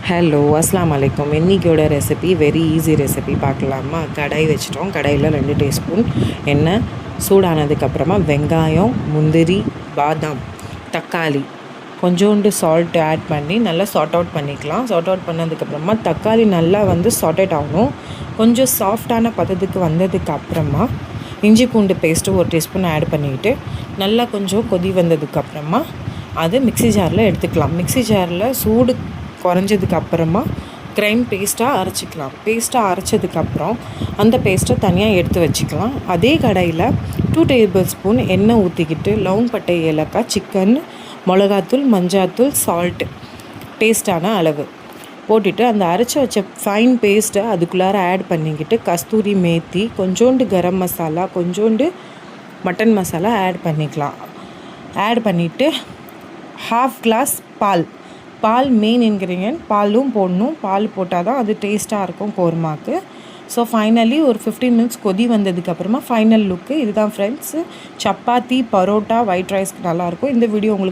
Hello அஸ்ஸலாமு அலைக்கும். இன்றைக்கியோட recipe very easy recipe பார்க்கலாமா? கடாய் வச்சிட்டோம். கடாயில் 2 டீஸ்பூன் எண்ணெய் சூடானதுக்கப்புறமா வெங்காயம், முந்திரி, பாதாம், தக்காளி, கொஞ்சோண்டு சால்ட் ஆட் பண்ணி நல்லா சார்ட் அவுட் பண்ணிக்கலாம். சார்ட் அவுட் பண்ணதுக்கப்புறமா தக்காளி நல்லா சார்ட்டட் ஆகணும். கொஞ்சம் சாஃப்டான பதத்துக்கு வந்ததுக்கப்புறமா இஞ்சி பூண்டு பேஸ்ட்டு 1 டீஸ்பூன் ஆட் பண்ணிக்கிட்டு நல்லா கொஞ்சம் கொதி வந்ததுக்கப்புறமா அது மிக்ஸி ஜாரில் எடுத்துக்கலாம். மிக்ஸி ஜாரில் சூடு குறைஞ்சதுக்கு அப்புறமா கிரைண்ட் பேஸ்ட்டாக அரைச்சிக்கலாம். பேஸ்ட்டாக அரைச்சதுக்கப்புறம் அந்த பேஸ்ட்டை தனியாக எடுத்து வச்சுக்கலாம். அதே கடாயில் 2 டேபிள் ஸ்பூன் எண்ணெய் ஊற்றிக்கிட்டு லவங்கப்பட்டை, ஏலக்காய், சிக்கன், மிளகாத்தூள், மஞ்சாத்தூள், சால்ட்டு டேஸ்ட்டான அளவு போட்டுட்டு அந்த அரைச்சி வச்ச ஃபைன் பேஸ்ட்டை அதுக்குள்ளார ஆட் பண்ணிக்கிட்டு கஸ்தூரி மேத்தி, கொஞ்சோண்டு கரம் மசாலா, கொஞ்சோண்டு மட்டன் மசாலா ஆட் பண்ணிக்கலாம். ஆட் பண்ணிவிட்டு 1/2 கிளாஸ் பால் மெயின் இன்க்ரீடியன்ட். பாலும் போடணும். பால் போட்டால் தான் அது டேஸ்ட்டாக இருக்கும் கோர்மாக்கு. ஸோ ஃபைனலி ஒரு 15 மினிட்ஸ் கொதி வந்ததுக்கப்புறமா ஃபைனல் லுக்கு இதுதான் ஃப்ரெண்ட்ஸு. சப்பாத்தி, பரோட்டா, ஒயிட் ரைஸ்க்கு நல்லாயிருக்கும். இந்த வீடியோ உங்களுக்கு